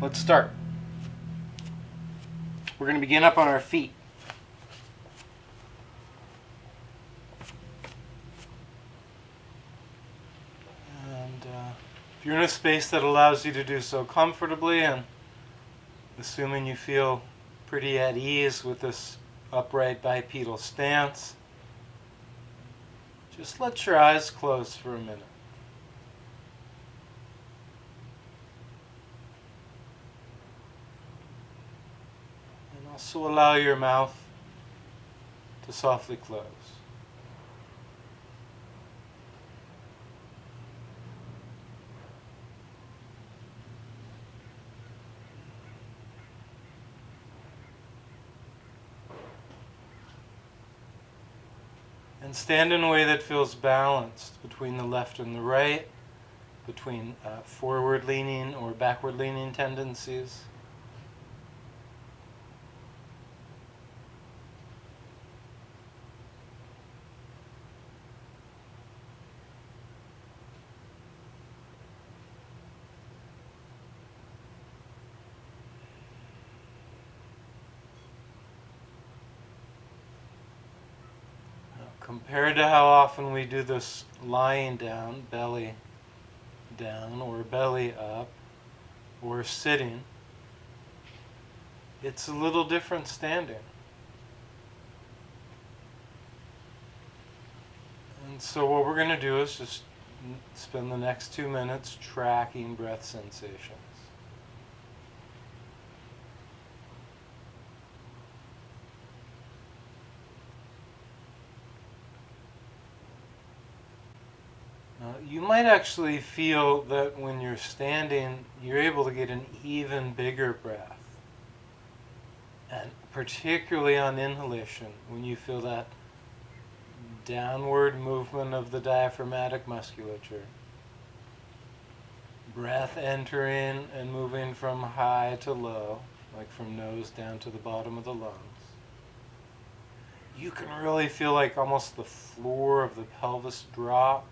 Let's start. We're going to begin up on our feet. And if you're in a space that allows you to do so comfortably, and assuming you feel pretty at ease with this upright bipedal stance, just let your eyes close for a minute. And also allow your mouth to softly close. And stand in a way that feels balanced between the left and the right, between forward-leaning or backward-leaning tendencies. Compared to how often we do this lying down, belly down, or belly up, or sitting, it's a little different standing. And so what we're going to do is just spend the next 2 minutes tracking breath sensations. You might actually feel that when you're standing, you're able to get an even bigger breath. And particularly on inhalation, when you feel that downward movement of the diaphragmatic musculature. Breath entering and moving from high to low, like from nose down to the bottom of the lungs. You can really feel like almost the floor of the pelvis drop.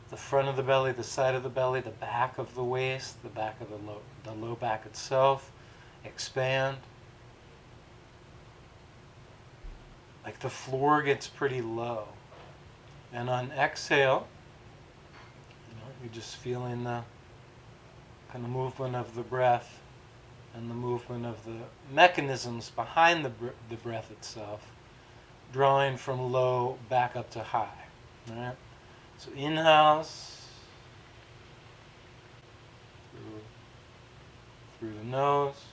The front of the belly, the side of the belly, the back of the waist, the back of the low back itself expand. Like the floor gets pretty low. And on exhale, you're just feeling the kind of movement of the breath and the movement of the mechanisms behind the breath itself, drawing from low back up to high. Right? So inhales through the nose,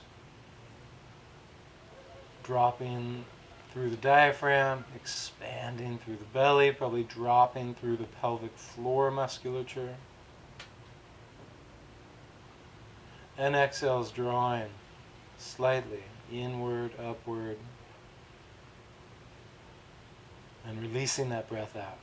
dropping through the diaphragm, expanding through the belly, probably dropping through the pelvic floor musculature. And exhales drawing slightly inward, upward, and releasing that breath out.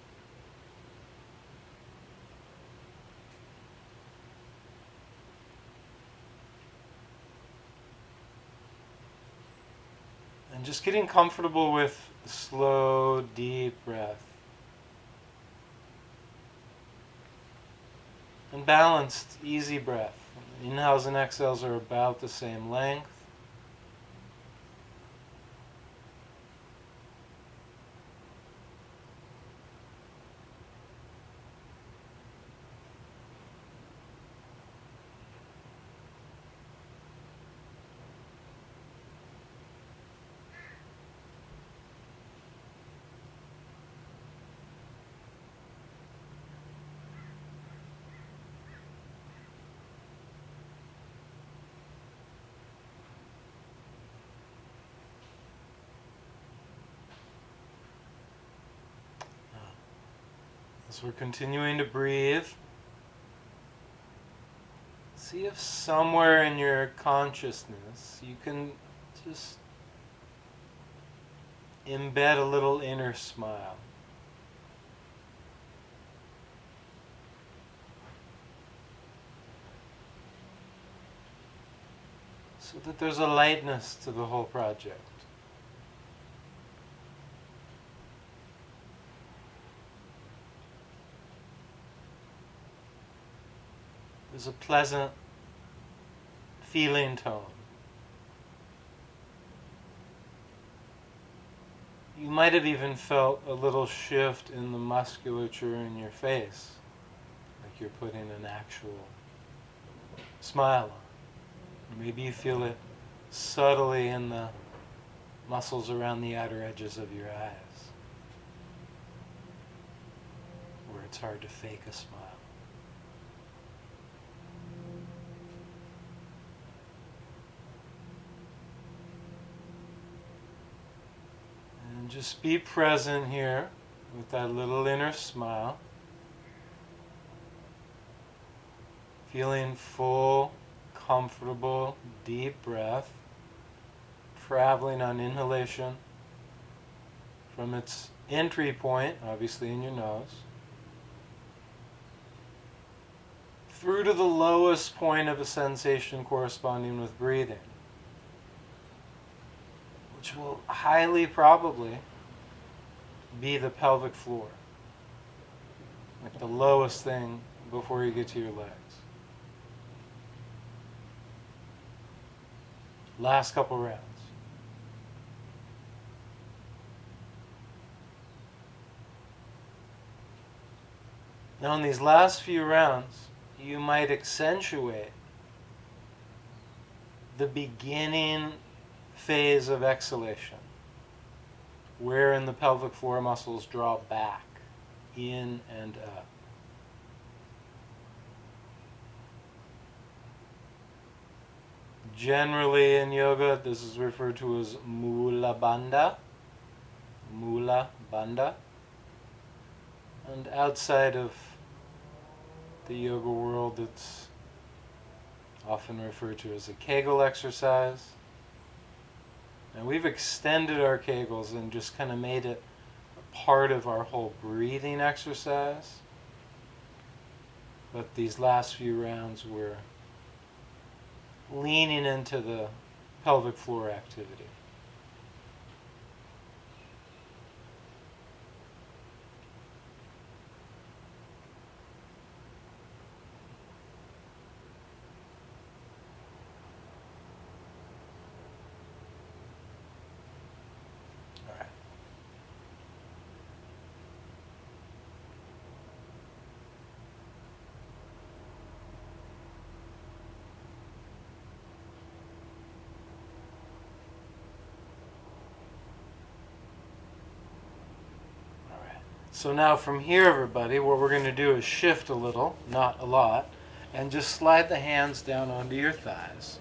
And just getting comfortable with slow, deep breath. And balanced, easy breath. Inhales and exhales are about the same length. As we're continuing to breathe, see if somewhere in your consciousness you can just embed a little inner smile. So that there's a lightness to the whole project. There's a pleasant feeling tone. You might have even felt a little shift in the musculature in your face, like you're putting an actual smile on. Or maybe you feel it subtly in the muscles around the outer edges of your eyes, where it's hard to fake a smile. And just be present here with that little inner smile. Feeling full, comfortable, deep breath, traveling on inhalation from its entry point, obviously in your nose, through to the lowest point of a sensation corresponding with breathing, which will highly probably be the pelvic floor, like the lowest thing before you get to your legs. Last couple rounds. Now in these last few rounds, you might accentuate the beginning phase of exhalation, wherein the pelvic floor muscles draw back, in and up. Generally in yoga, this is referred to as Mula Bandha. Mula Bandha. And outside of the yoga world, it's often referred to as a Kegel exercise. And we've extended our Kegels and just kind of made it a part of our whole breathing exercise. But these last few rounds we're leaning into the pelvic floor activity. So now from here, everybody, what we're going to do is shift a little, not a lot, and just slide the hands down onto your thighs.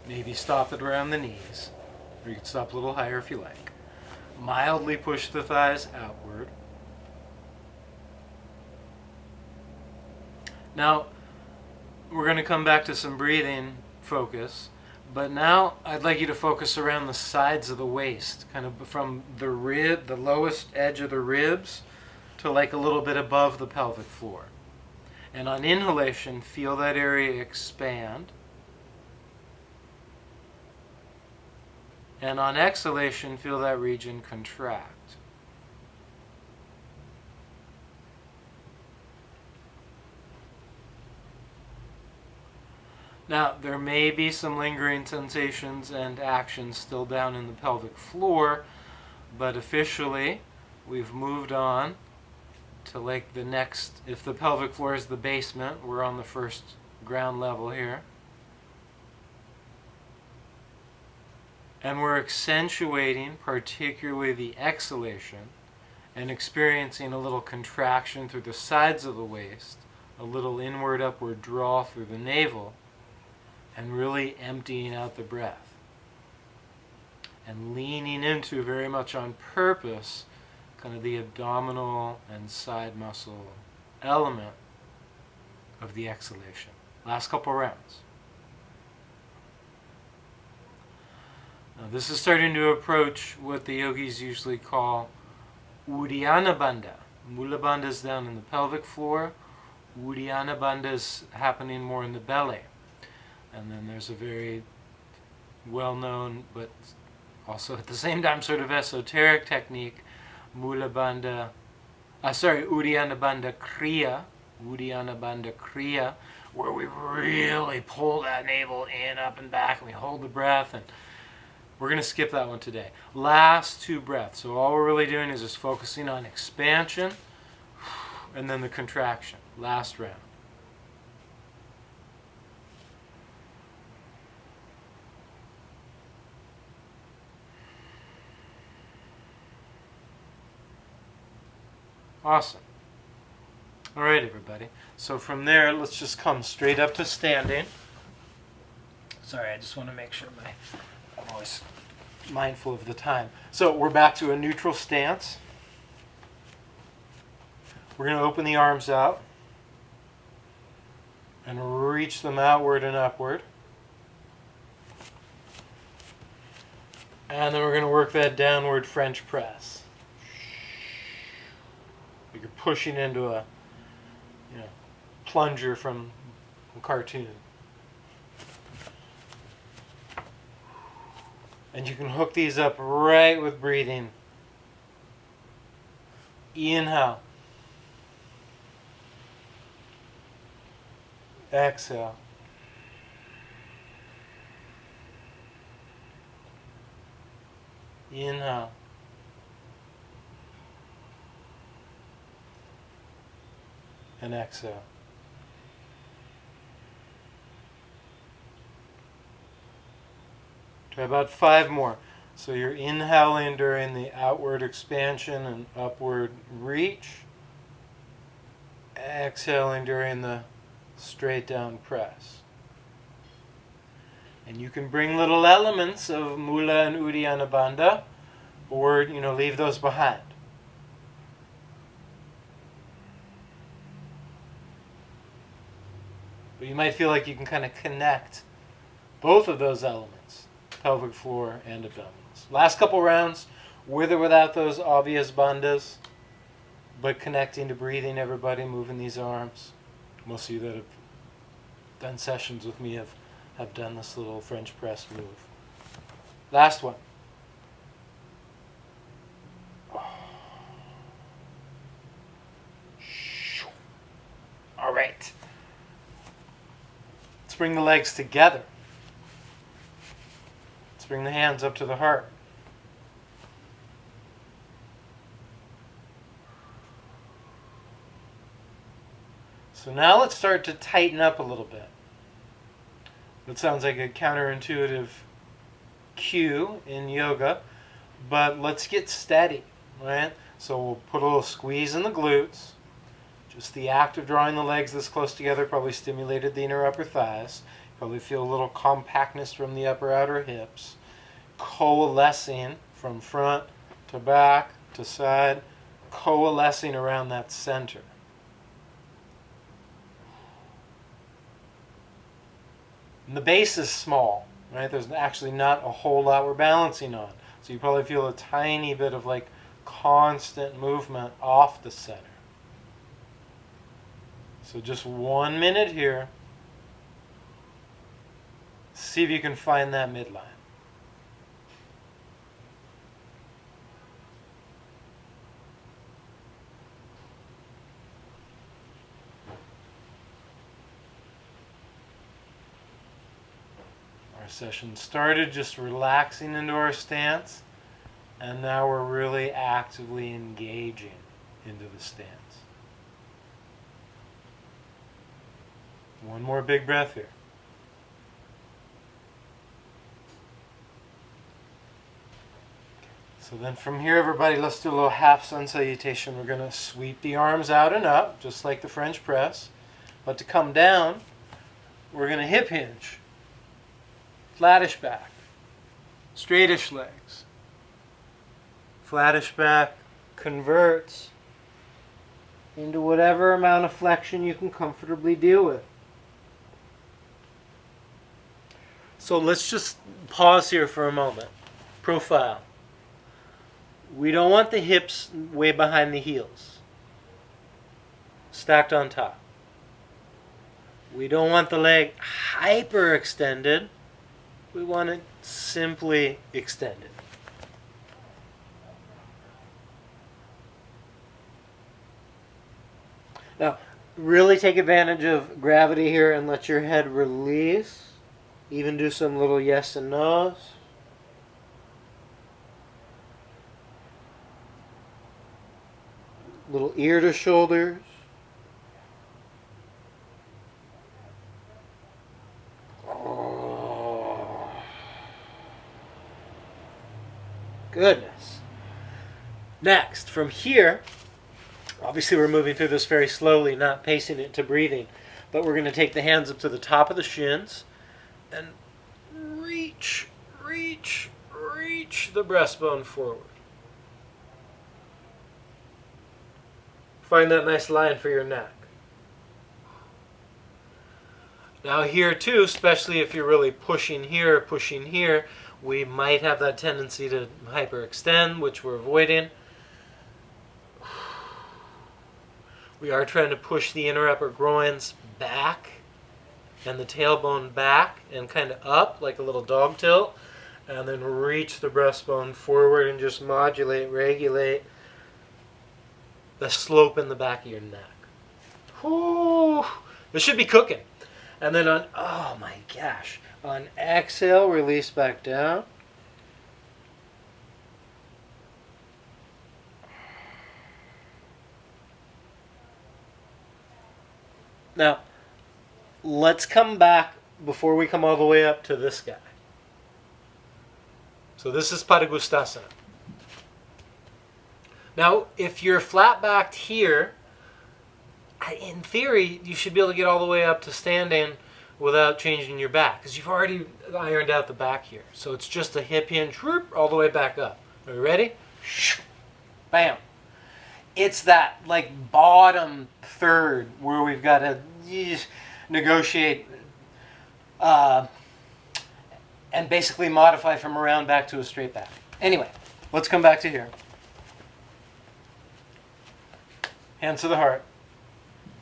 Maybe stop it around the knees, or you can stop a little higher if you like. Mildly push the thighs outward. Now, we're going to come back to some breathing focus. But now I'd like you to focus around the sides of the waist, kind of from the rib, the lowest edge of the ribs, to like a little bit above the pelvic floor. And on inhalation, feel that area expand. And on exhalation, feel that region contract. Now, there may be some lingering sensations and actions still down in the pelvic floor, but officially, we've moved on to like the next, if the pelvic floor is the basement, we're on the first ground level here. And we're accentuating particularly the exhalation and experiencing a little contraction through the sides of the waist, a little inward upward draw through the navel, and really emptying out the breath. And leaning into, very much on purpose, kind of the abdominal and side muscle element of the exhalation. Last couple rounds. Now this is starting to approach what the yogis usually call Uddiyana Bandha. Mula Bandha is down in the pelvic floor. Uddiyana Bandha is happening more in the belly. And then there's a very well-known, but also at the same time sort of esoteric technique, Uddiyana Bandha Kriya, Uddiyana Bandha Kriya, where we really pull that navel in, up and back, and we hold the breath. And we're going to skip that one today. Last two breaths. So all we're really doing is just focusing on expansion and then the contraction. Last round. Awesome. All right, everybody. So from there, let's just come straight up to standing. Sorry, I just want to make sure I'm always mindful of the time. So we're back to a neutral stance. We're going to open the arms out and reach them outward and upward. And then we're going to work that downward French press. You're pushing into a plunger from a cartoon. And you can hook these up right with breathing. Inhale. Exhale. Inhale. And exhale. Try about 5 more. So you're inhaling during the outward expansion and upward reach. Exhaling during the straight down press. And you can bring little elements of Mula and Uddiyana Bandha, or leave those behind. But you might feel like you can kind of connect both of those elements, pelvic floor and abdominals. Last couple rounds, with or without those obvious bandhas, but connecting to breathing, everybody, moving these arms. Most of you that have done sessions with me have done this little French press move. Last one. All right. Let's bring the legs together. Let's bring the hands up to the heart. So now let's start to tighten up a little bit. That sounds like a counterintuitive cue in yoga, but let's get steady, right? So we'll put a little squeeze in the glutes. Just the act of drawing the legs this close together probably stimulated the inner upper thighs. Probably feel a little compactness from the upper outer hips. Coalescing from front to back to side, coalescing around that center. And the base is small, right? There's actually not a whole lot we're balancing on. So you probably feel a tiny bit of like constant movement off the center. So just 1 minute here. See if you can find that midline. Our session started just relaxing into our stance, and now we're really actively engaging into the stance. One more big breath here. So then from here, everybody, let's do a little half sun salutation. We're going to sweep the arms out and up, just like the French press. But to come down, we're going to hip hinge. Flattish back. Straightish legs. Flattish back converts into whatever amount of flexion you can comfortably deal with. So let's just pause here for a moment. Profile. We don't want the hips way behind the heels, stacked on top. We don't want the leg hyperextended. We want it simply extended. Now, Really take advantage of gravity here and let your head release. Even do some little yes and no's. Little ear to shoulders. Oh. Goodness. Next, from here, obviously we're moving through this very slowly, not pacing it to breathing, but we're going to take the hands up to the top of the shins and reach the breastbone forward. Find that nice line for your neck. Now here too, especially if you're really pushing here, we might have that tendency to hyperextend, which we're avoiding. We are trying to push the inner upper groins back and the tailbone back and kind of up like a little dog tilt, and then reach the breastbone forward and just modulate, regulate the slope in the back of your neck. Whew. This should be cooking. And then on, oh my gosh, on exhale, release back down. Now, let's come back before we come all the way up to this guy. So this is Padangusthasana. Now, if you're flat-backed here, in theory, you should be able to get all the way up to standing without changing your back, because you've already ironed out the back here. So it's just a hip hinge, all the way back up. Are you ready? Bam. It's that like bottom third where we've got to negotiate and basically modify from a round back to a straight back. Anyway, let's come back to here. Hands to the heart.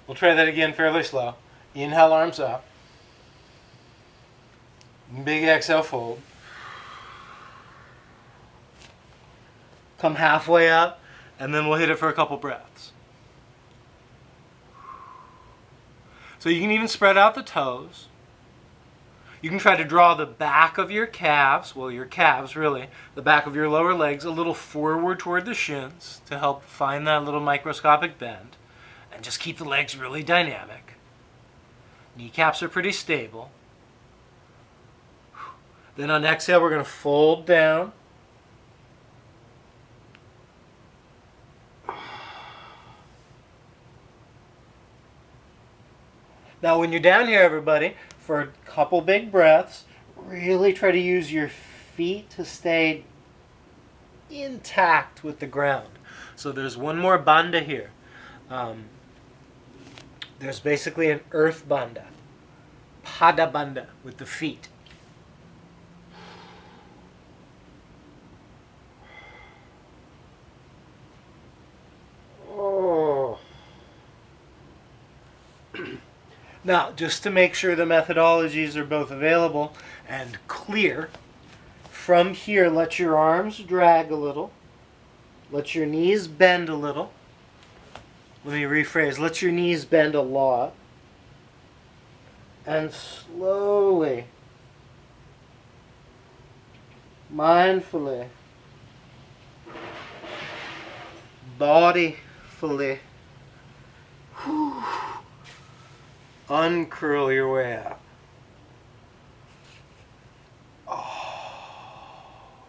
We'll try that again fairly slow. Inhale, arms up. Big exhale, fold. Come halfway up, and then we'll hit it for a couple breaths. So you can even spread out the toes. You can try to draw the back of your calves, well, your calves really, the back of your lower legs a little forward toward the shins to help find that little microscopic bend. And just keep the legs really dynamic. Kneecaps are pretty stable. Then on exhale, we're going to fold down. Now when you're down here, everybody, for a couple big breaths, really try to use your feet to stay intact with the ground. So there's one more bandha here. There's basically an earth bandha, pada bandha with the feet. Oh. Now, just to make sure the methodologies are both available and clear, from here, let your arms drag a little. Let your knees bend a little. Let me rephrase. Let your knees bend a lot. And slowly, mindfully, bodyfully, uncurl your way up. Oh,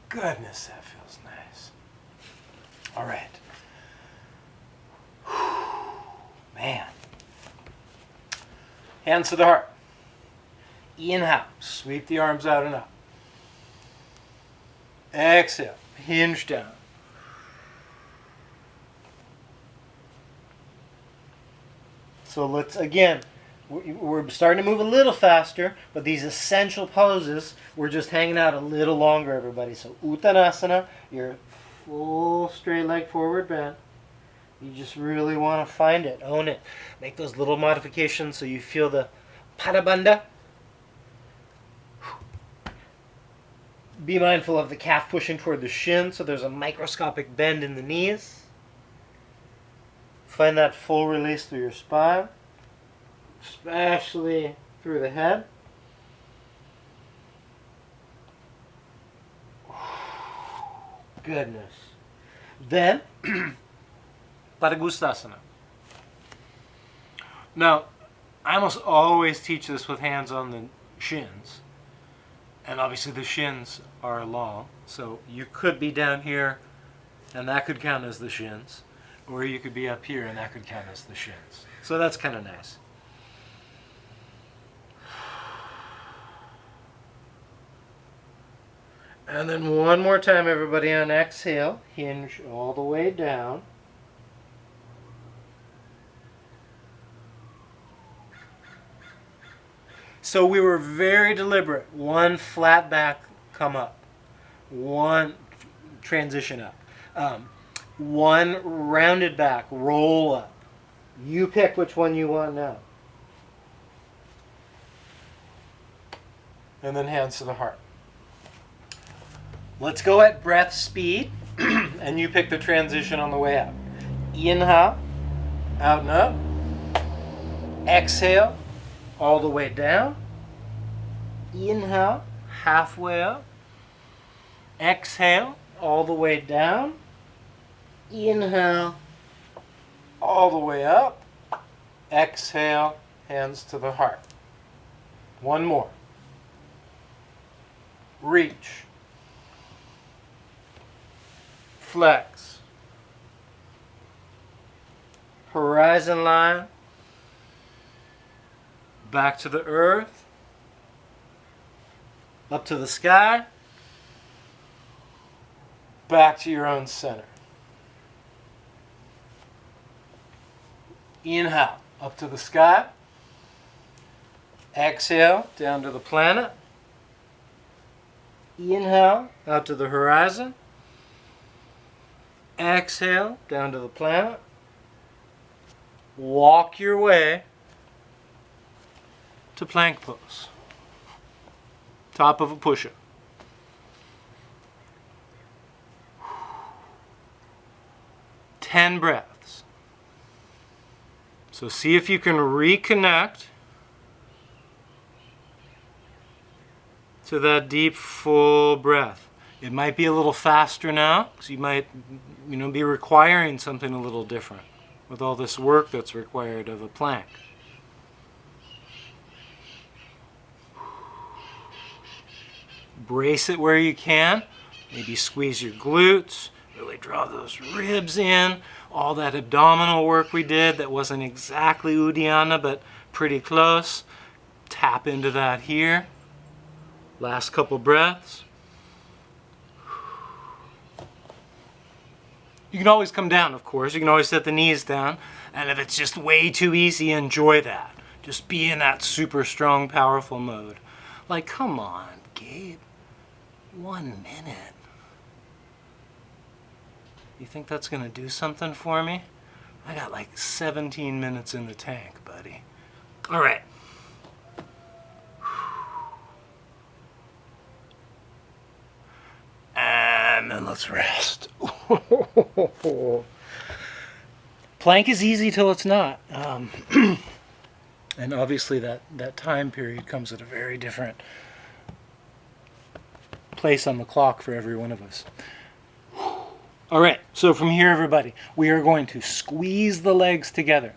goodness, that feels nice. All right. Man. Hands to the heart. Inhale. Sweep the arms out and up. Exhale. Hinge down. So let's, again, we're starting to move a little faster, but these essential poses, we're just hanging out a little longer, everybody. So Uttanasana, your full straight leg forward bend. You just really want to find it, own it. Make those little modifications so you feel the pada bandha. Be mindful of the calf pushing toward the shin so there's a microscopic bend in the knees. Find that full release through your spine, especially through the head. Goodness. Then, Padangusthasana. Now, I almost always teach this with hands on the shins. And obviously the shins are long. So you could be down here and that could count as the shins. Or you could be up here and that could count as the shins. So that's kind of nice. And then one more time, everybody, on exhale. Hinge all the way down. So we were very deliberate. One flat back, come up. One transition up. One rounded back, roll up. You pick which one you want now. And then hands to the heart. Let's go at breath speed, and you pick the transition on the way out. Inhale, out and up. Exhale, all the way down. Inhale, halfway up. Exhale, all the way down. Inhale, all the way up. Exhale, hands to the heart. One more. Reach. Flex. Horizon line. Back to the earth. Up to the sky. Back to your own center. Inhale, up to the sky. Exhale, down to the planet. Inhale, out to the horizon. Exhale, down to the planet. Walk your way to plank pose. Top of a push-up. Ten breaths. So see if you can reconnect to that deep, full breath. It might be a little faster now, because you might, be requiring something a little different with all this work that's required of a plank. Brace it where you can. Maybe squeeze your glutes. Really draw those ribs in. All that abdominal work we did that wasn't exactly Uddiyana, but pretty close. Tap into that here. Last couple breaths. You can always come down, of course. You can always set the knees down. And if it's just way too easy, enjoy that. Just be in that super strong, powerful mode. Like, come on, Gabe. 1 minute. You think that's going to do something for me? I got like 17 minutes in the tank, buddy. All right. And then let's rest. Plank is easy till it's not. And obviously that time period comes at a very different place on the clock for every one of us. All right, so from here, everybody, we are going to squeeze the legs together.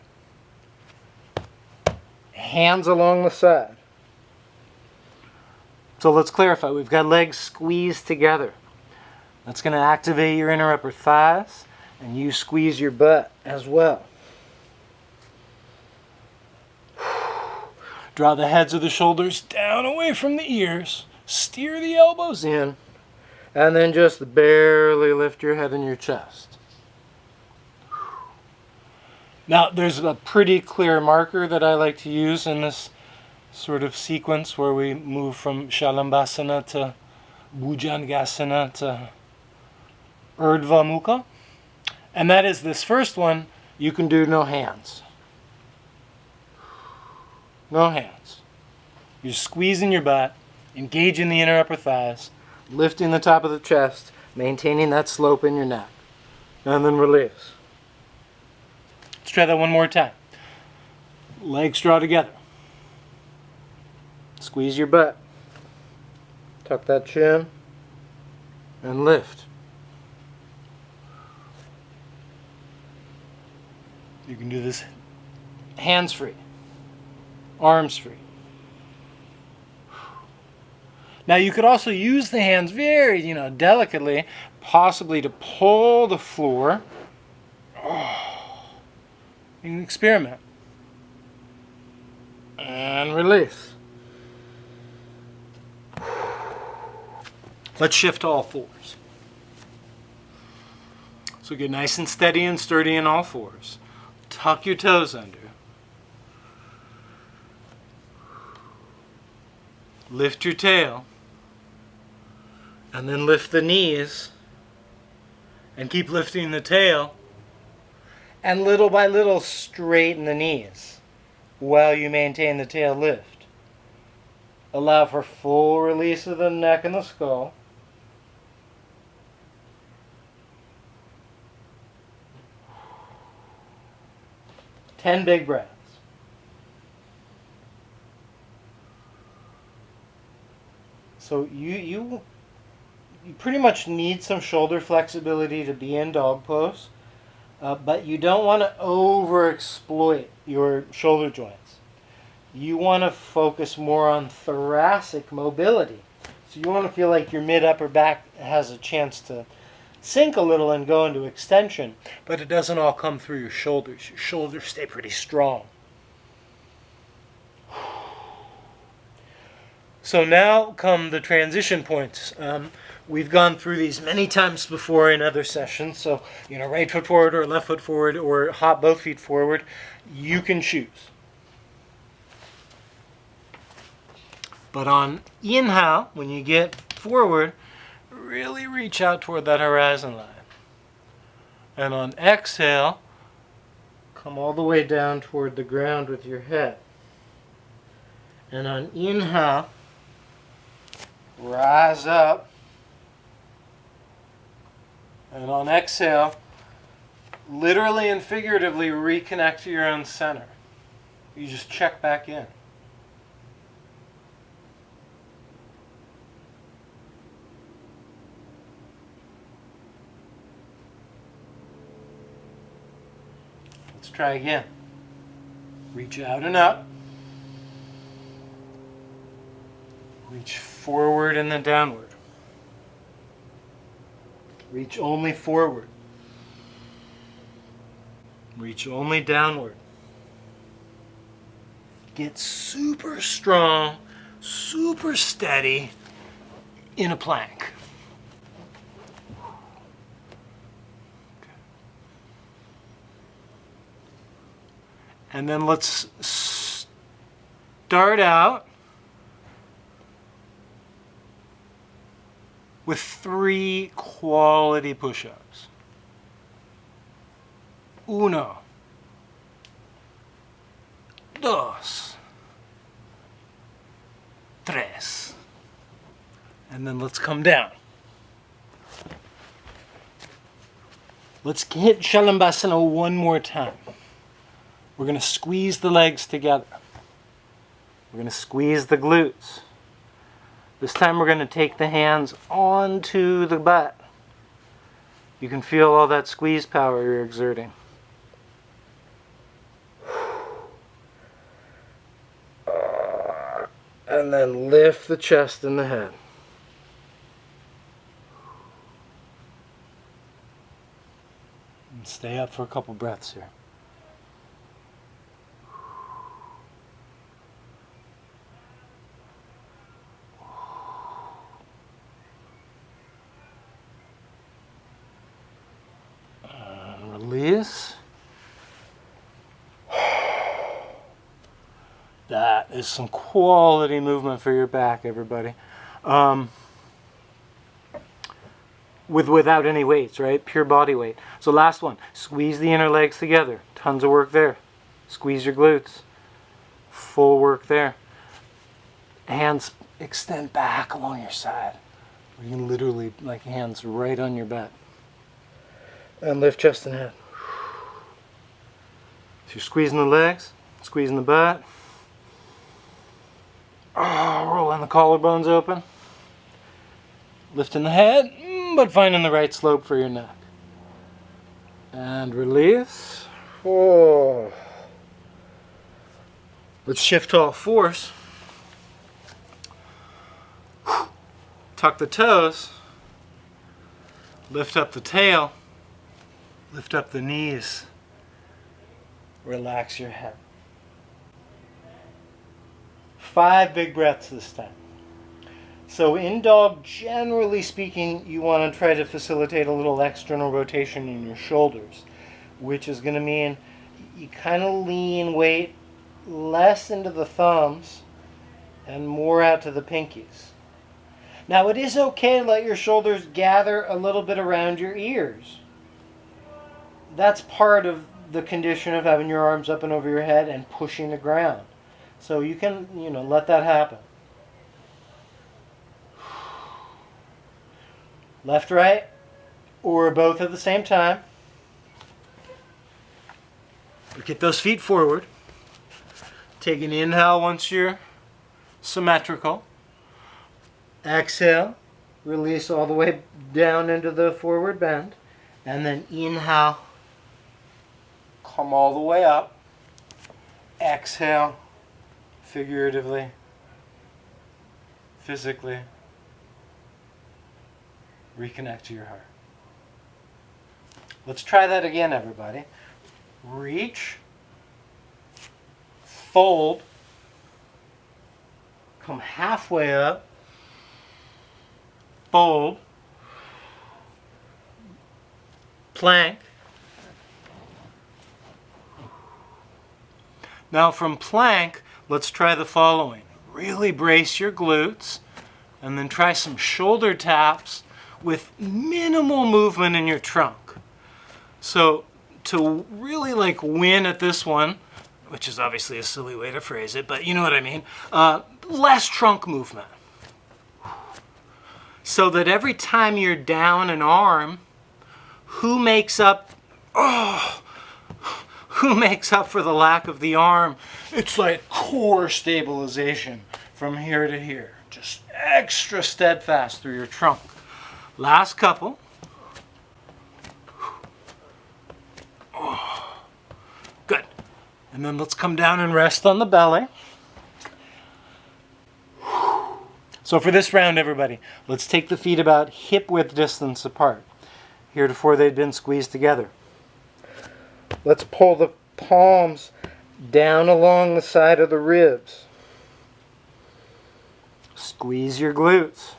Hands along the side. So let's clarify. We've got legs squeezed together. That's going to activate your inner upper thighs, and you squeeze your butt as well. Draw the heads of the shoulders down away from the ears. Steer the elbows in. And then just barely lift your head and your chest. Now, there's a pretty clear marker that I like to use in this sort of sequence where we move from Shalambhasana to Bhujangasana to Urdhva Mukha. And that is this first one, you can do no hands. No hands. You're squeezing your butt, engaging the inner upper thighs, lifting the top of the chest, maintaining that slope in your neck. And then release. Let's try that one more time. Legs draw together. Squeeze your butt. Tuck that chin. And lift. You can do this hands free, arms free. Now you could also use the hands very, delicately, possibly to pull the floor. Oh, you can experiment. And release. Let's shift to all fours. So get nice and steady and sturdy in all fours. Tuck your toes under. Lift your tail. And then lift the knees. And keep lifting the tail. And little by little straighten the knees while you maintain the tail lift. Allow for full release of the neck and the skull. Ten big breaths. So you pretty much need some shoulder flexibility to be in dog pose, but you don't want to overexploit your shoulder joints. You want to focus more on thoracic mobility. So you want to feel like your mid-upper back has a chance to sink a little and go into extension, but it doesn't all come through your shoulders. Your shoulders stay pretty strong. So now come the transition points. We've gone through these many times before in other sessions. So, right foot forward or left foot forward or hop both feet forward. You can choose. But on inhale, when you get forward, really reach out toward that horizon line. And on exhale, come all the way down toward the ground with your head. And on inhale, rise up. And on exhale, literally and figuratively reconnect to your own center. You just check back in. Let's try again. Reach out and up. Reach forward and then downward. Reach only forward. Reach only downward. Get super strong, super steady in a plank. And then let's start out with 3 quality push-ups. 1, 2, 3. And then let's come down. Let's hit Shalambhasana one more time. We're going to squeeze the legs together. We're going to squeeze the glutes. This time we're going to take the hands onto the butt. You can feel all that squeeze power you're exerting. And then lift the chest and the head. And stay up for a couple breaths here. Release. That is some quality movement for your back, everybody. Without any weights, right? Pure body weight. So last one. Squeeze the inner legs together. Tons of work there. Squeeze your glutes. Full work there. Hands extend back along your side. You can literally, like, hands right on your butt. And lift chest and head. So you're squeezing the legs, squeezing the butt. Rolling the collarbones open. Lifting the head, but finding the right slope for your neck. And release. Oh. Let's shift to all fours. Tuck the toes. Lift up the tail. Lift up the knees. Relax your head. 5 big breaths this time. So in dog, generally speaking, you want to try to facilitate a little external rotation in your shoulders, which is going to mean you kind of lean weight less into the thumbs and more out to the pinkies. Now it is okay to let your shoulders gather a little bit around your ears. That's part of the condition of having your arms up and over your head and pushing the ground. So you can, let that happen. Left, right, or both at the same time. Get those feet forward. Take an inhale once you're symmetrical. Exhale. Release all the way down into the forward bend. And then inhale. Come all the way up. Exhale. Figuratively. Physically. Reconnect to your heart. Let's try that again, everybody. Reach, fold, come halfway up, fold, plank. Now from plank, let's try the following. Really brace your glutes, and then try some shoulder taps with minimal movement in your trunk. So to really win at this one, which is obviously a silly way to phrase it, but you know what I mean, less trunk movement. So that every time you're down an arm, who makes up for the lack of the arm? It's like core stabilization from here to here. Just extra steadfast through your trunk. Last couple. Oh, good. And then let's come down and rest on the belly. So for this round, everybody, let's take the feet about hip width distance apart. Heretofore they'd been squeezed together. Let's pull the palms down along the side of the ribs. Squeeze your glutes.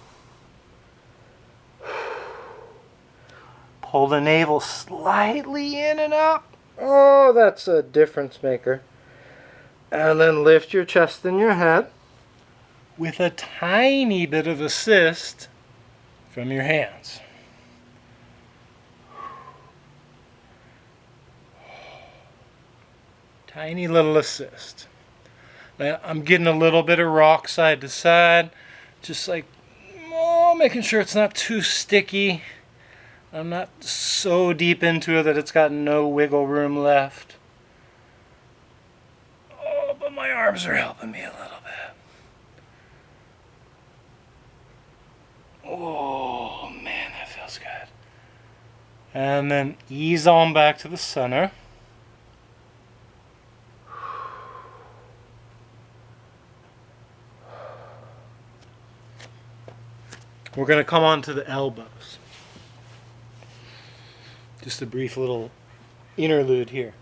Pull the navel slightly in and up. Oh, that's a difference maker. And then lift your chest and your head with a tiny bit of assist from your hands. Tiny little assist. Now, I'm getting a little bit of rock side to side, just making sure it's not too sticky. I'm not so deep into it that it's got no wiggle room left. Oh, but my arms are helping me a little bit. Oh, man, that feels good. And then ease on back to the center. We're going to come on to the elbows. Just a brief little interlude here.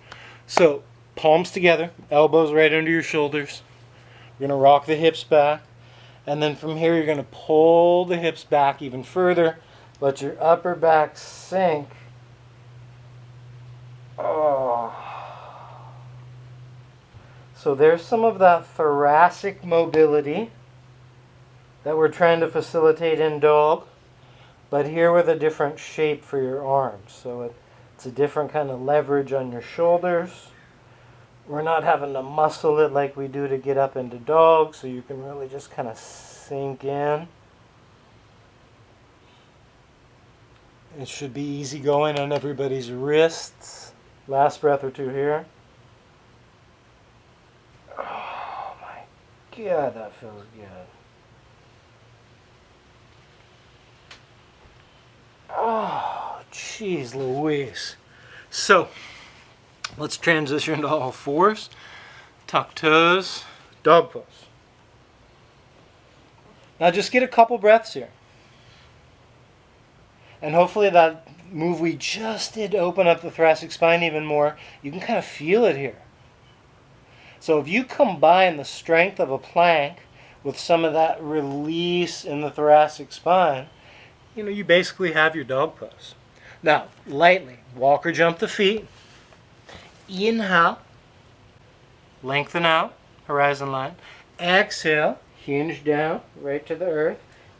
So, palms together, elbows right under your shoulders. You're going to rock the hips back. And then from here, you're going to pull the hips back even further. Let your upper back sink. Oh. So there's some of that thoracic mobility that we're trying to facilitate in dog. But here with a different shape for your arms. So it's a different kind of leverage on your shoulders. We're not having to muscle it like we do to get up into dog, so you can really just kind of sink in. It should be easy going on everybody's wrists. Last breath or two here. God, that feels good. Oh, jeez Louise. So, let's transition to all fours. Tuck toes, dog pose. Now just get a couple breaths here. And hopefully that move we just did to open up the thoracic spine even more, you can kind of feel it here. So if you combine the strength of a plank with some of that release in the thoracic spine, you basically have your dog pose. Now, lightly, walk or jump the feet. Inhale, lengthen out, horizon line. Exhale, hinge down, right to the earth.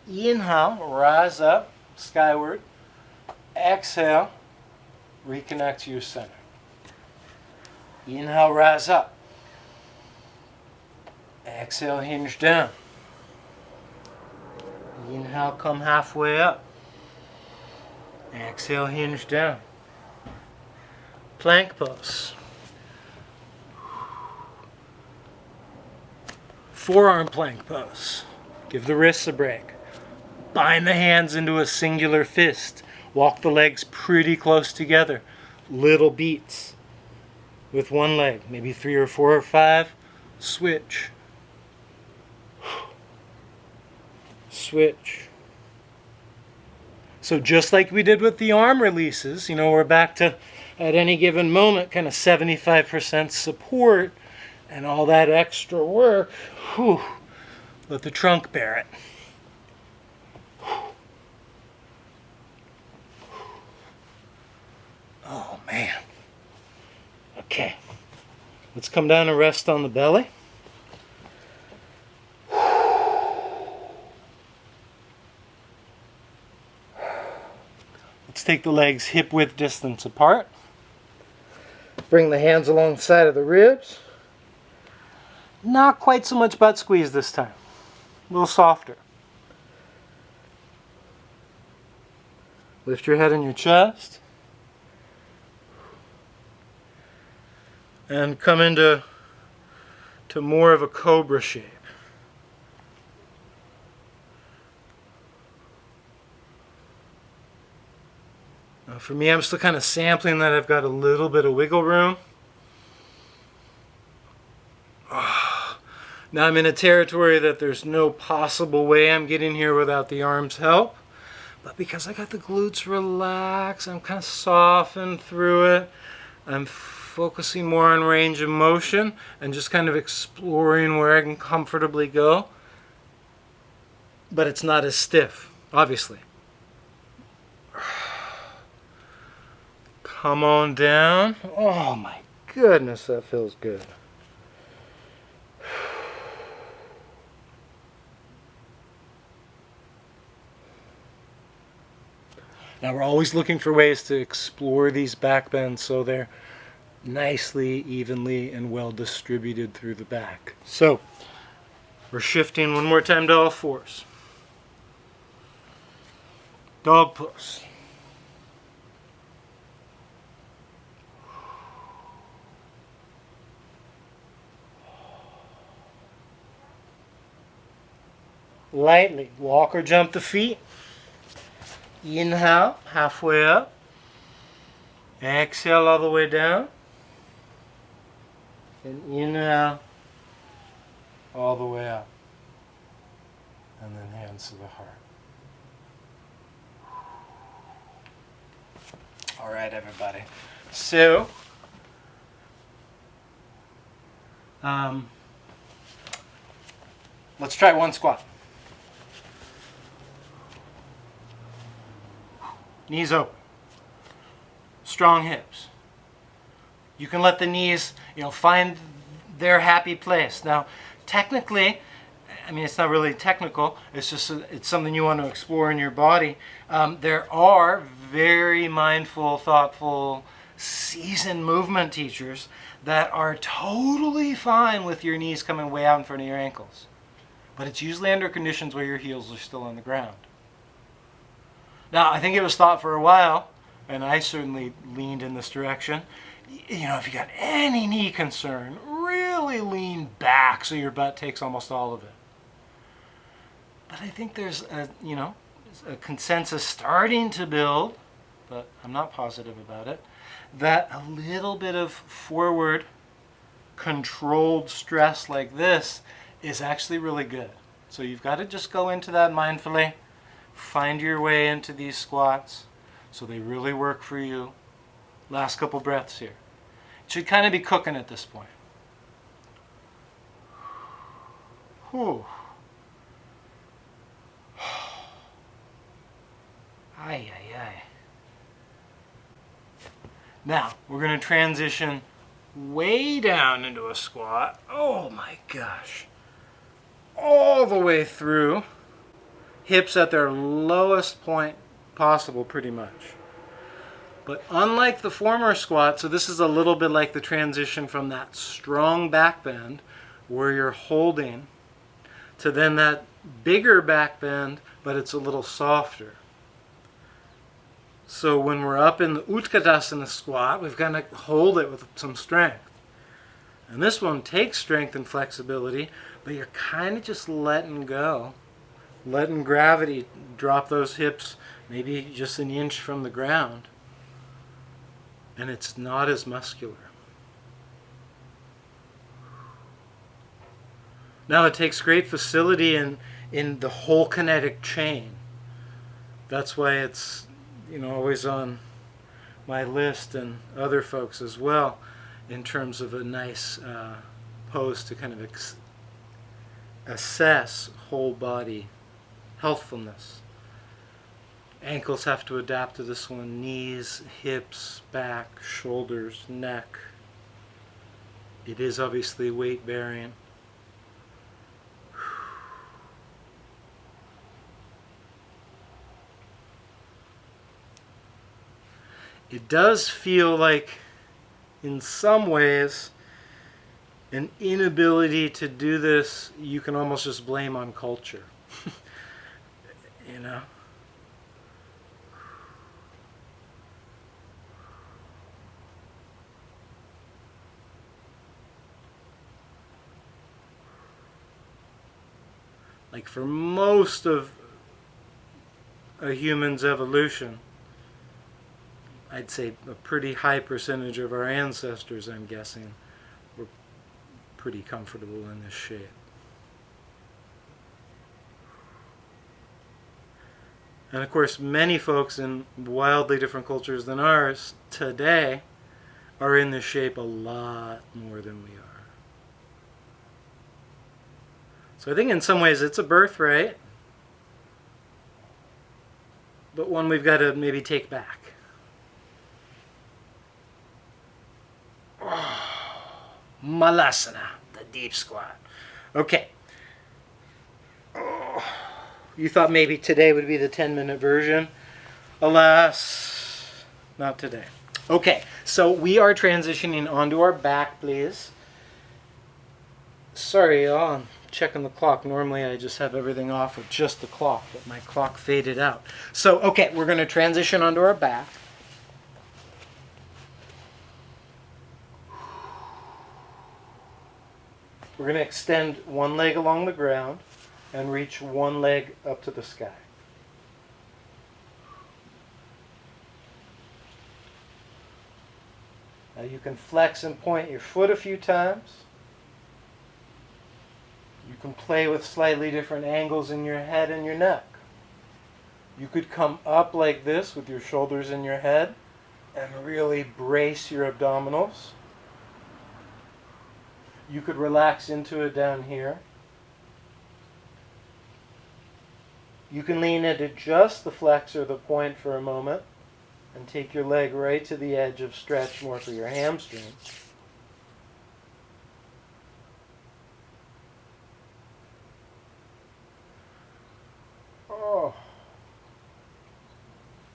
Inhale, rise up, skyward. Exhale, reconnect to your center. Inhale, rise up. Exhale, hinge down. Inhale, come halfway up. Exhale, hinge down. Plank pose. Forearm plank pose. Give the wrists a break. Bind the hands into a singular fist. Walk the legs pretty close together. Little beats with one leg, maybe 3 or 4 or 5. Switch. Switch. So just like we did with the arm releases, we're back to, at any given moment, kind of 75% support, and all that extra work, let the trunk bear it. Oh man. Okay. Let's come down and rest on the belly. Let's take the legs hip-width distance apart. Bring the hands along the side of the ribs. Not quite so much butt squeeze this time. A little softer. Lift your head and your chest. And come into more of a cobra shape. Now for me, I'm still kind of sampling that I've got a little bit of wiggle room. Now I'm in a territory that there's no possible way I'm getting here without the arms' help. But because I got the glutes relaxed, I'm kind of softened through it. I'm focusing more on range of motion and just kind of exploring where I can comfortably go. But it's not as stiff, obviously. Come on down. Oh my goodness, that feels good. Now we're always looking for ways to explore these back bends so they're nicely, evenly, and well distributed through the back. So we're shifting one more time to all fours. Dog pose. Lightly walk or jump the feet. Inhale, halfway up. Exhale all the way down. And inhale all the way up. And then hands to the heart. All right, everybody. So, let's try one squat. Knees open. Strong hips. You can let the knees, find their happy place. Now, technically, it's not really technical. It's just it's something you want to explore in your body. There are very mindful, thoughtful, seasoned movement teachers that are totally fine with your knees coming way out in front of your ankles. But it's usually under conditions where your heels are still on the ground. Now, I think it was thought for a while, and I certainly leaned in this direction, if you got any knee concern, really really lean back so your butt takes almost all of it. But I think there's a consensus starting to build, but I'm not positive about it, that a little bit of forward controlled stress like this is actually really good. So you've got to just go into that mindfully, find your way into these squats so they really work for you. Last couple breaths here. It should kind of be cooking at this point. Whew. Ay, ay, ay. Now, we're going to transition way down into a squat. Oh my gosh. All the way through. Hips at their lowest point possible, pretty much. But unlike the former squat, so this is a little bit like the transition from that strong back bend where you're holding to then that bigger back bend, but it's a little softer. So when we're up in the Utkatasana squat, we've got to hold it with some strength. And this one takes strength and flexibility, but you're kind of just letting go. Letting gravity drop those hips maybe just an inch from the ground. And it's not as muscular. Now it takes great facility in the whole kinetic chain. That's why it's always on my list and other folks as well in terms of a nice pose to kind of assess whole body healthfulness. Ankles have to adapt to this one. Knees, hips, back, shoulders, neck. It is obviously weight bearing. It does feel like, in some ways, an inability to do this you can almost just blame on culture. Like for most of a human's evolution, I'd say a pretty high percentage of our ancestors, I'm guessing, were pretty comfortable in this shape. And of course, many folks in wildly different cultures than ours today are in this shape a lot more than we are. So I think in some ways it's a birthright, but one we've got to maybe take back. Malasana, the deep squat. Okay. You thought maybe today would be the 10-minute version. Alas, not today. Okay, so we are transitioning onto our back, please. Sorry, y'all, I'm checking the clock. Normally I just have everything off with just the clock, but my clock faded out. So, okay, we're going to transition onto our back. We're going to extend one leg along the ground and reach one leg up to the sky. Now you can flex and point your foot a few times. You can play with slightly different angles in your head and your neck. You could come up like this with your shoulders in your head and really brace your abdominals. You could relax into it down here. You can lean into just the flex or the point for a moment and take your leg right to the edge of stretch more for your hamstring. Oh.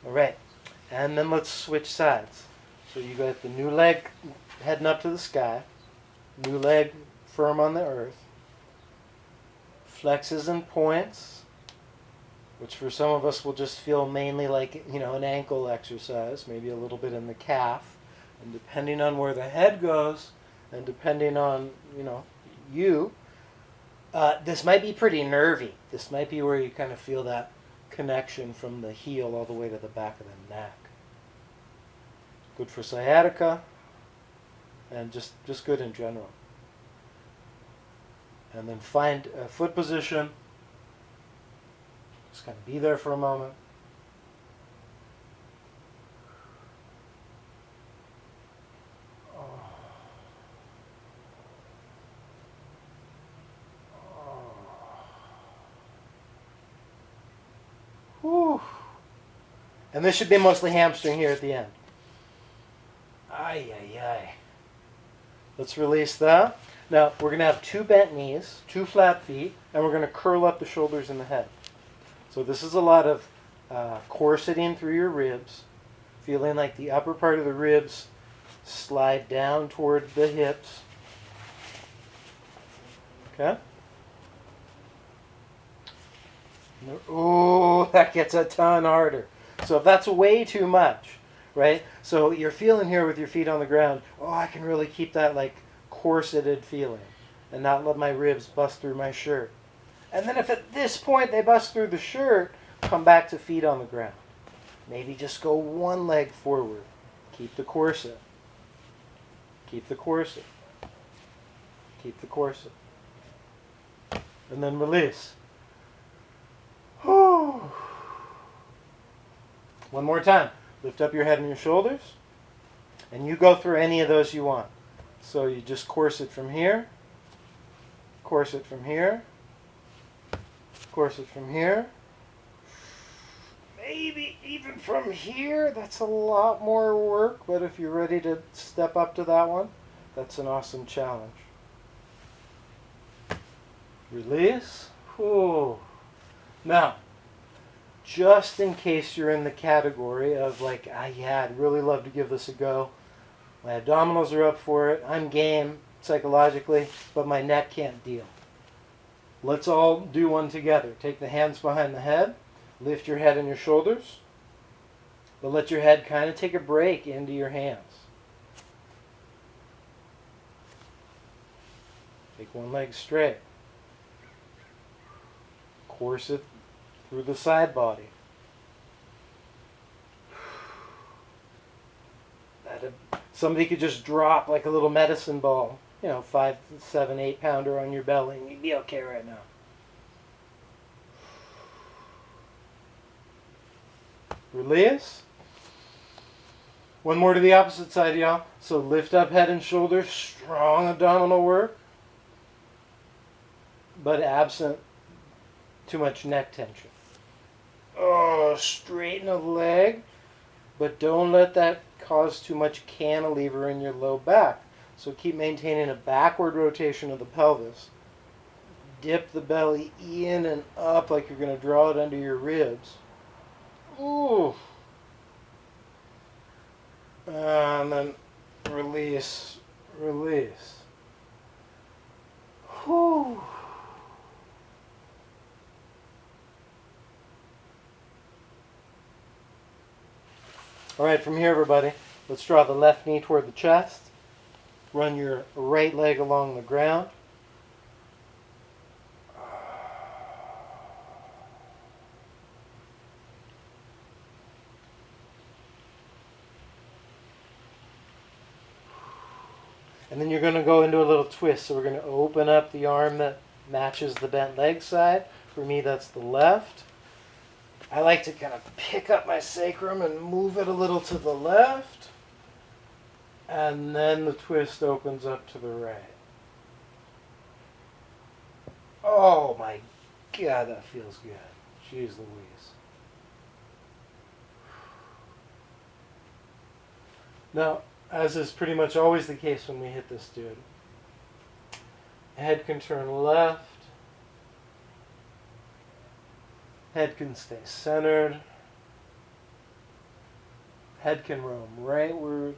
All right. And then let's switch sides. So you got the new leg heading up to the sky. New leg firm on the earth. Flexes and points, which for some of us will just feel mainly like, an ankle exercise, maybe a little bit in the calf. And depending on where the head goes And depending on, you, this might be pretty nervy. This might be where you kind of feel that connection from the heel all the way to the back of the neck. Good for sciatica, and just good in general. And then find a foot position. Just kind of be there for a moment. Whew. And this should be mostly hamstring here at the end. Ay, ay, ay. Let's release that. Now, we're going to have 2 bent knees, 2 flat feet, and we're going to curl up the shoulders and the head. So this is a lot of corseting through your ribs, feeling like the upper part of the ribs slide down toward the hips. Okay? Oh, that gets a ton harder. So if that's way too much, right? So you're feeling here with your feet on the ground, I can really keep that like corseted feeling and not let my ribs bust through my shirt. And then if at this point they bust through the shirt, come back to feet on the ground. Maybe just go one leg forward. Keep the corset. Keep the corset. Keep the corset. And then release. One more time. Lift up your head and your shoulders. And you go through any of those you want. So you just corset from here. Corset from here. Corset from here. Maybe even from here. That's a lot more work. But if you're ready to step up to that one, that's an awesome challenge. Release. Whew. Now, just in case you're in the category of like, I'd really love to give this a go. My abdominals are up for it. I'm game psychologically, but my neck can't deal. Let's all do one together. Take the hands behind the head. Lift your head and your shoulders. But let your head kind of take a break into your hands. Take one leg straight. Corset through the side body. Somebody could just drop like a little medicine ball, 5, 7, 8 pounder on your belly, and you'd be okay right now. Release. One more to the opposite side, y'all. So lift up head and shoulders, strong abdominal work, but absent too much neck tension. Straighten a leg, but don't let that cause too much cantilever in your low back. So keep maintaining a backward rotation of the pelvis. Dip the belly in and up like you're going to draw it under your ribs. Ooh. And then release, release. Whew. All right, from here, everybody, let's draw the left knee toward the chest. Run your right leg along the ground. And then you're going to go into a little twist. So we're going to open up the arm that matches the bent leg side. For me, that's the left. I like to kind of pick up my sacrum and move it a little to the left. And then the twist opens up to the right. Oh my God, that feels good. Jeez Louise. Now, as is pretty much always the case when we hit this dude, head can turn left. Head can stay centered. Head can roam rightward.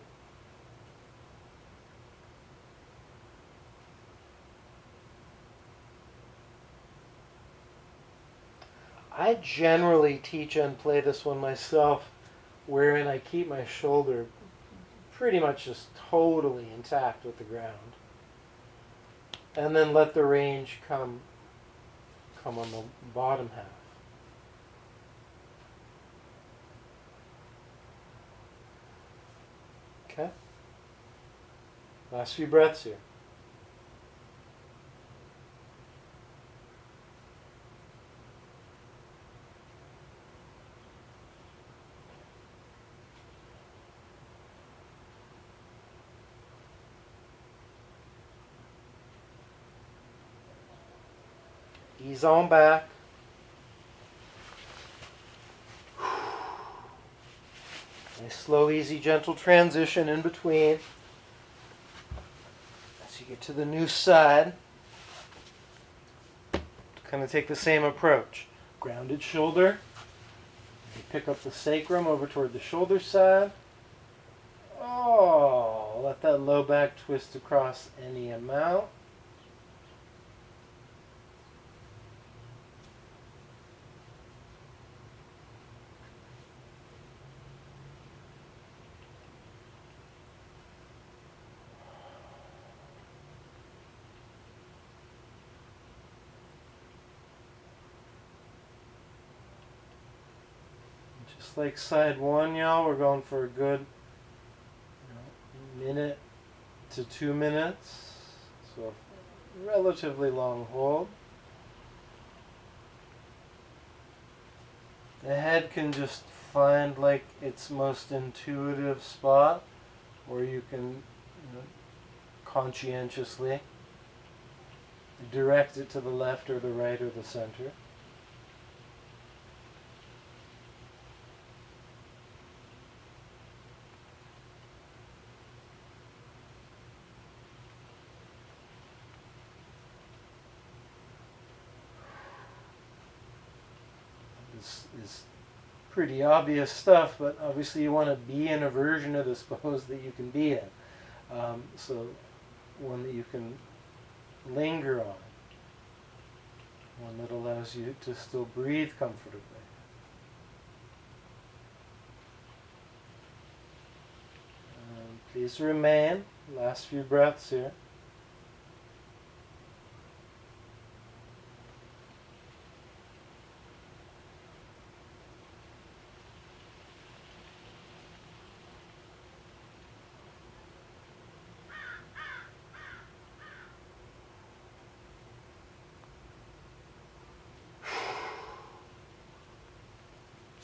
I generally teach and play this one myself, wherein I keep my shoulder pretty much just totally intact with the ground. And then let the range come on the bottom half. Okay. Last few breaths here. Ease on back. Nice, slow, easy, gentle transition in between. As you get to the new side, kind of take the same approach. Grounded shoulder. You pick up the sacrum over toward the shoulder side. Oh, let that low back twist across any amount. Just like side one, y'all, we're going for a good minute to 2 minutes. So a relatively long hold. The head can just find like its most intuitive spot, or you can conscientiously direct it to the left or the right or the center. Is pretty obvious stuff, but obviously you want to be in a version of this pose that you can be in. So one that you can linger on. One that allows you to still breathe comfortably. Please remain. Last few breaths here.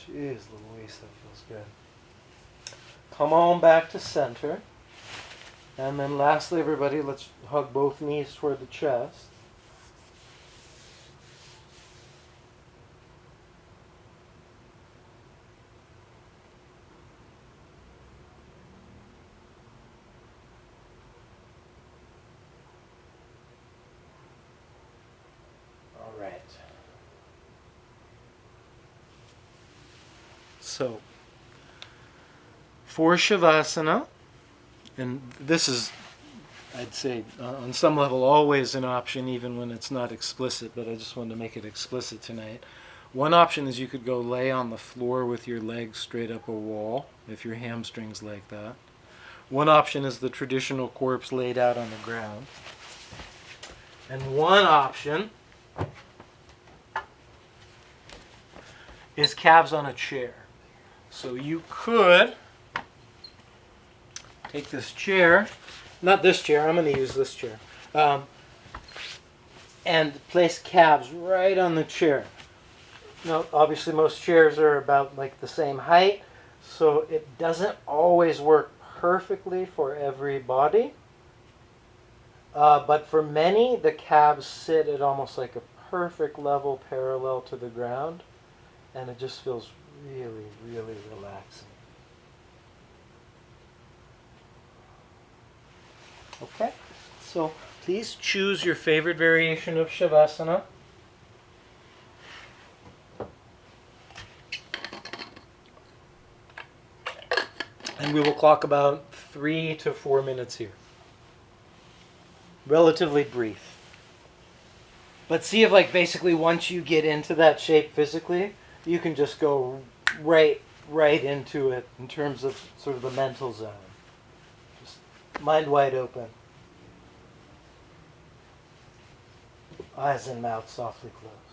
Jeez Louise, that feels good. Come on back to center. And then lastly, everybody, let's hug both knees toward the chest. All right. So, for Shavasana, and this is, I'd say, on some level always an option, even when it's not explicit, but I just wanted to make it explicit tonight. One option is you could go lay on the floor with your legs straight up a wall, if your hamstring's like that. One option is the traditional corpse laid out on the ground. And one option is calves on a chair. So you could take this chair, not this chair, I'm going to use this chair, and place calves right on the chair. Now, obviously most chairs are about like the same height, so it doesn't always work perfectly for every body. But for many, the calves sit at almost like a perfect level parallel to the ground, and it just feels really, really relaxing. Okay, so please choose your favorite variation of Shavasana. And we will clock about 3 to 4 minutes here. Relatively brief. But see if like basically once you get into that shape physically, you can just go right into it in terms of sort of the mental zone. Just mind wide open. Eyes and mouth softly closed.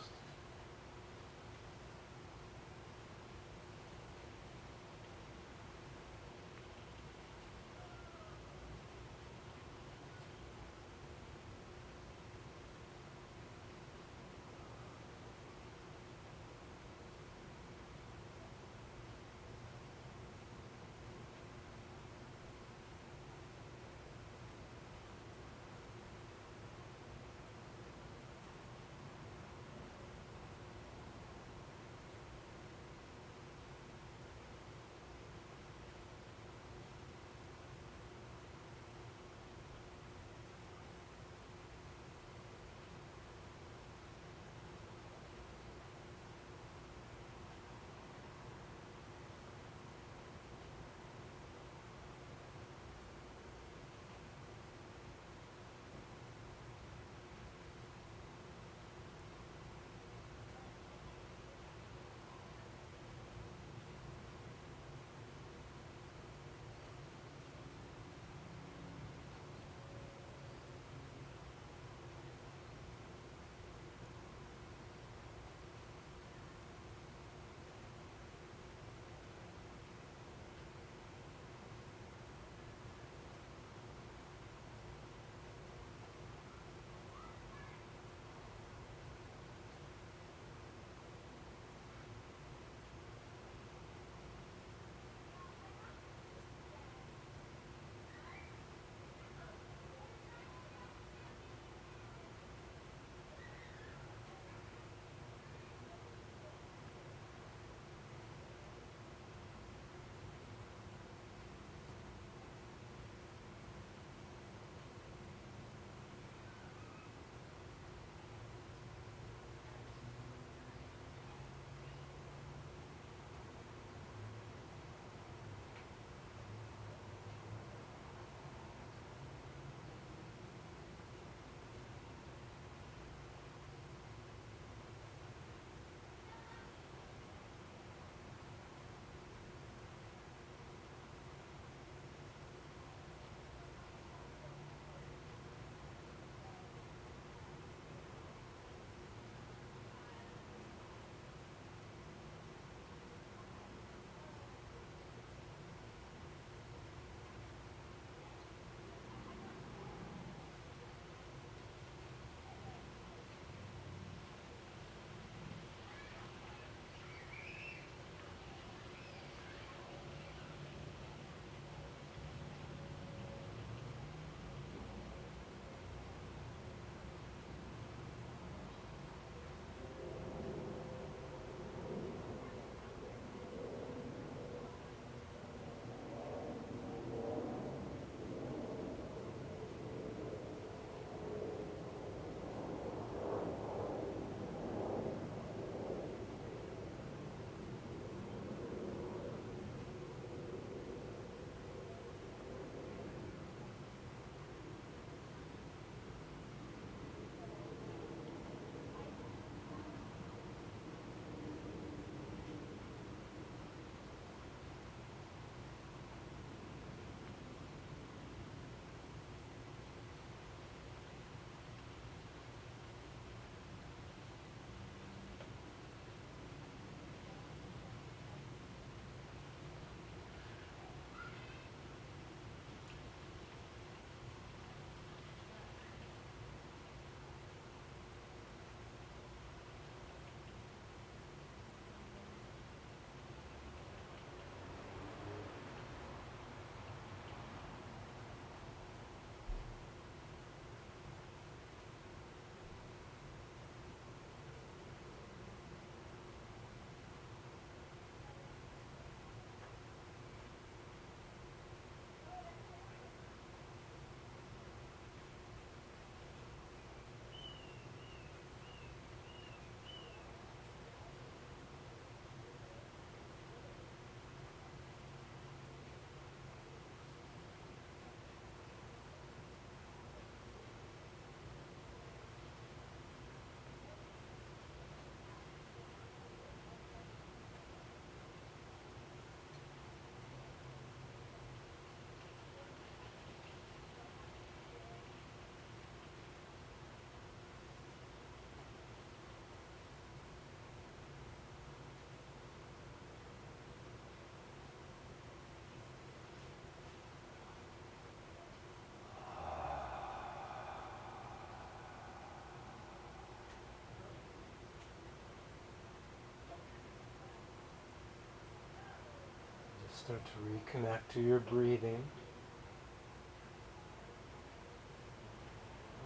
Start to reconnect to your breathing.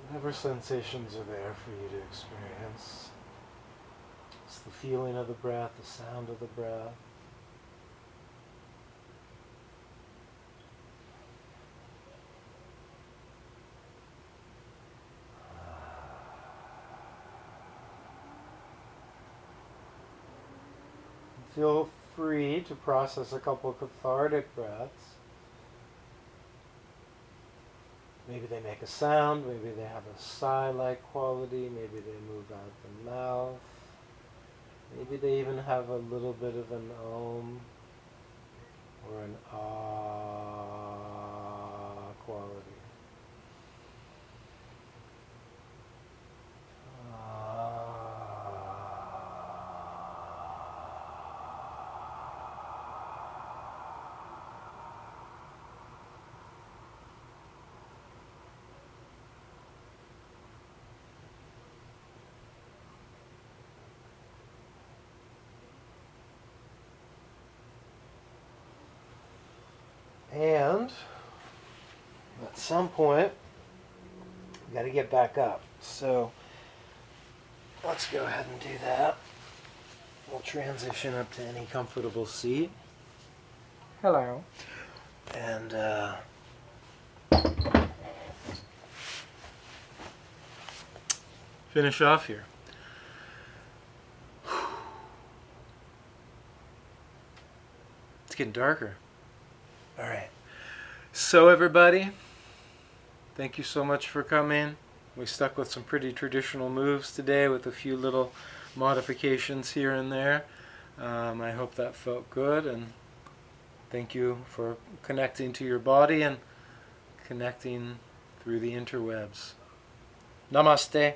Whatever sensations are there for you to experience. It's the feeling of the breath, the sound of the breath. Feel free to process a couple cathartic breaths. Maybe they make a sound, maybe they have a sigh-like quality, maybe they move out the mouth. Maybe they even have a little bit of an om or an ah quality. And at some point, we got to get back up. So let's go ahead and do that. We'll transition up to any comfortable seat. Hello. And finish off here. It's getting darker. All right. So everybody, thank you so much for coming. We stuck with some pretty traditional moves today with a few little modifications here and there. I hope that felt good, and thank you for connecting to your body and connecting through the interwebs. Namaste.